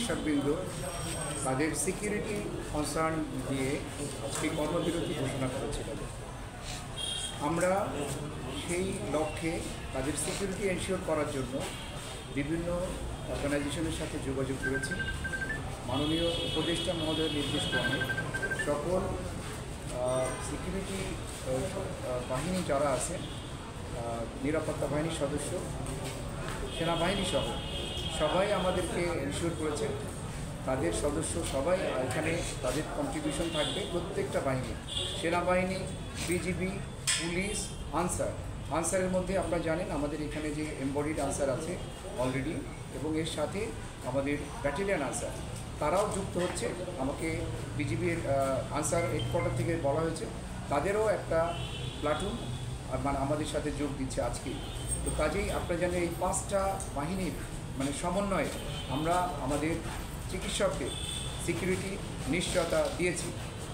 চিকিৎসকবৃন্দ তাদের security concern দিয়ে আজকে কর্মবিরতি ঘোষণা করেছিল। আমরা সেই লক্ষ্যে তাদের সিকিউরিটি এনশিওর করার জন্য বিভিন্ন অর্গানাইজেশনের সাথে যোগাযোগ করেছি। মাননীয় উপদেষ্টা মহোদয়ের নির্দেশ ক্রমে সকল সিকিউরিটি বাহিনী যারা আছে, নিরাপত্তা বাহিনীর সদস্য, সেনাবাহিনী সহ সবাই আমাদেরকে এনশিওর করেছে তাদের সদস্য সবাই এখানে তাদের কন্ট্রিবিউশন থাকবে। প্রত্যেকটা বাহিনী, সেনাবাহিনী, বিজিবি, পুলিশ, আনসারের মধ্যে আপনারা জানেন আমাদের এখানে যে এমবডিড আনসার আছে অলরেডি, এবং এর সাথে আমাদের ব্যাটালিয়ান আনসার তারাও যুক্ত হচ্ছে। আমাকে বিজিবির আনসার হেডকোয়ার্টার থেকে বলা হয়েছে তাদেরও একটা প্লাটুন মানে আমাদের সাথে যোগ দিচ্ছে আজকে। তো কাজেই আপনারা জানেন এই 5টা বাহিনীর মানে সমন্বয়ে আমরা আমাদের চিকিৎসককে সিকিউরিটি নিশ্চয়তা দিয়েছি,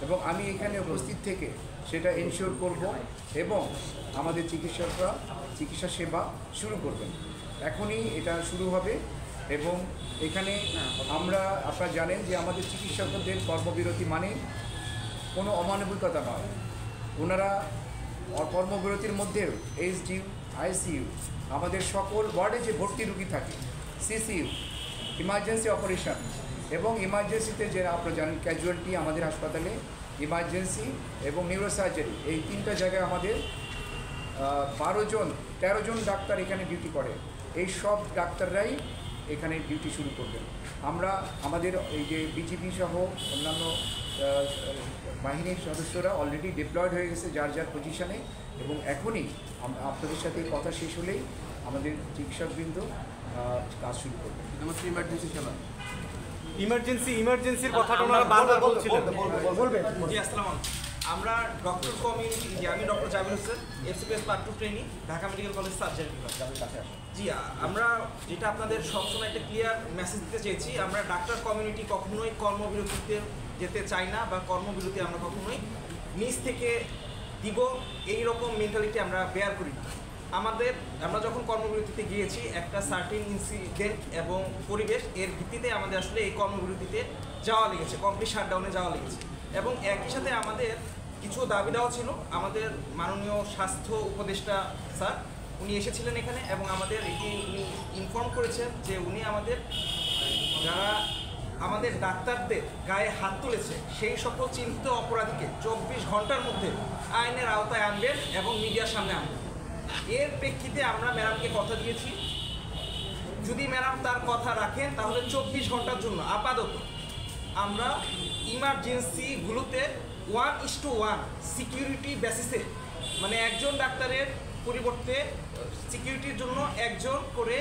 এবং আমি এখানে উপস্থিত থেকে সেটা এনশিওর করব এবং আমাদের চিকিৎসকরা চিকিৎসা সেবা শুরু করবেন। এখনই এটা শুরু হবে, এবং এখানে আমরা আপনারা জানেন যে আমাদের চিকিৎসকদের কর্মবিরতি মানে কোনো অমানবিকতা নয়। ওনারা কর্মবিরতির মধ্যেও এইচডিইউ, আইসিইউ, আমাদের সকল ওয়ার্ডে যে ভর্তি রুগী থাকে, সিসিইউ, ইমার্জেন্সি অপারেশন এবং ইমার্জেন্সিতে যে আপনারা জানেন ক্যাজুয়ালিটি আমাদের হাসপাতালে, ইমার্জেন্সি এবং নিউরোসার্জারি, এই 3টা জায়গায় আমাদের 13 জন ডাক্তার এখানে ডিউটি করে। এই সব ডাক্তাররাই এখানে ডিউটি শুরু করবেন। আমরা আমাদের এই যে বিজিবি সহ অন্যান্য বাহিনীর সদস্যরা অলরেডি ডিপ্লয়েড হয়ে গেছে যার যার পজিশনে, এবং এখনই আপনাদের সাথে কথা শেষ হলেই আমাদের চিকিৎসকবৃন্দ কাজ শুরু করবে। আমাদের ইমার্জেন্সি সেবা ইমার্জেন্সির কথাটা ওনারা বারবার বলছিলেন। জি, আসসালামু আলাইকুম। আমরা ডক্টর কমিউনিটি, যে আমি doctor Jamil Hossain, FCPS part 2 training, Dhaka medical college surgery বিভাগ। জি, আমরা যেটা আপনাদের সবসময় একটা ক্লিয়ার মেসেজ দিতে চেয়েছি, আমরা ডাক্তার কমিউনিটি কখনোই কর্মবিরতিতে যেতে চাই না, বা কর্মবিরতি আমরা কখনোই নিজ থেকে দিব এই রকম মেন্টালিটি আমরা বেয়ার করি না। আমরা যখন কর্মবিরতিতে গিয়েছি একটা সার্টেন ইনসিডেন্ট এবং পরিবেশ এর ভিত্তিতে আমাদের আসলে এই কর্মবিরতিতে যাওয়া লেগেছে, কমপ্লিট শাটডাউনে যাওয়া লেগেছে। এবং একই সাথে আমাদের কিছু দাবি দেওয়া ছিল। আমাদের মাননীয় স্বাস্থ্য উপদেষ্টা স্যার উনি এসেছিলেন এখানে, এবং আমাদের এটি উনি ইনফর্ম করেছেন যে উনি যারা আমাদের ডাক্তারদের গায়ে হাত তুলেছে সেই সকল চিহ্নিত অপরাধীকে 24 ঘন্টার মধ্যে আইনের আওতায় আনবেন এবং মিডিয়ার সামনে আনবেন। এর প্রেক্ষিতে আমরা ম্যাডামকে কথা দিয়েছি, যদি ম্যাডাম তার কথা রাখেন তাহলে 24 ঘন্টার জন্য আপাতত আমরা ইমার্জেন্সিগুলোতে 1:1 সিকিউরিটি বেসিসে, মানে একজন ডাক্তারের পরিবর্তে সিকিউরিটির জন্য একজন করে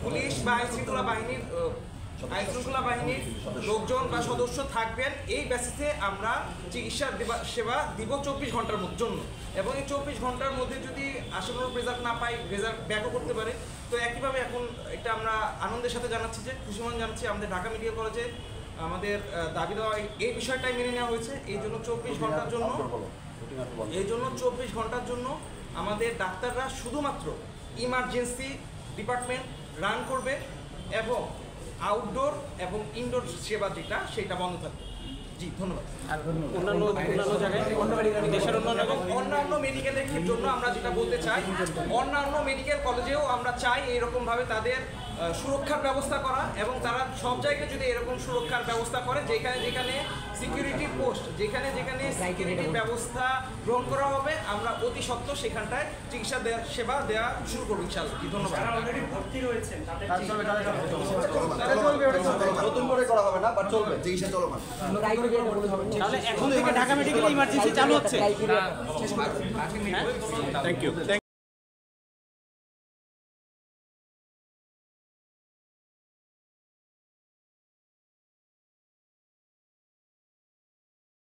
পুলিশ বা আইনশৃঙ্খলা বাহিনীর লোকজন বা সদস্য থাকবেন। এই বেসিসে আমরা চিকিৎসা সেবা দিব 24 ঘন্টার জন্য, এবং এই 24 ঘন্টার মধ্যে যদি আশানুরূপ রেজাল্ট না পাই, রেজাল্ট ব্যাকও করতে পারে। তো একইভাবে এখন এটা আমরা আনন্দের সাথে জানাচ্ছি, যে খুশি মনে জানাচ্ছি আমাদের ঢাকা মেডিকেল কলেজে আমাদের দাবি দেওয়া এই বিষয়টাই মেনে নেওয়া হয়েছে। এই জন্য 24 ঘন্টার জন্য আমাদের ডাক্তাররা শুধুমাত্র ইমার্জেন্সি ডিপার্টমেন্ট রান করবে, এবং আউটডোর এবং ইনডোর সেবা যেটা সেটা বন্ধ থাকবে। জি, ধন্যবাদ। অন্যান্য মেডিকেলের জন্য আমরা যেটা বলতে চাই, অন্যান্য মেডিকেল কলেজেও আমরা চাই এইরকমভাবে তাদের সুরক্ষার ব্যবস্থা করা, এবং তারা সব জায়গায় যদি এরকম সুরক্ষার ব্যবস্থা করে যেখানে সিকিউরিটি পোস্ট, যেখানে সিকিউরিটির ব্যবস্থা গ্রহণ করা হবে, আমরা অতি সত্ত্বর সেখানটায় চিকিৎসা সেবা দেওয়া শুরু করবো ইনশাআল্লাহ। ধন্যবাদ। নতুন করে করা হবে না, বাট চলবে, চিকিৎসা চলমান। তাহলে এখন থেকে ঢাকা মেডিকেল ইমার্জেন্সি চালু হচ্ছে। Thank you.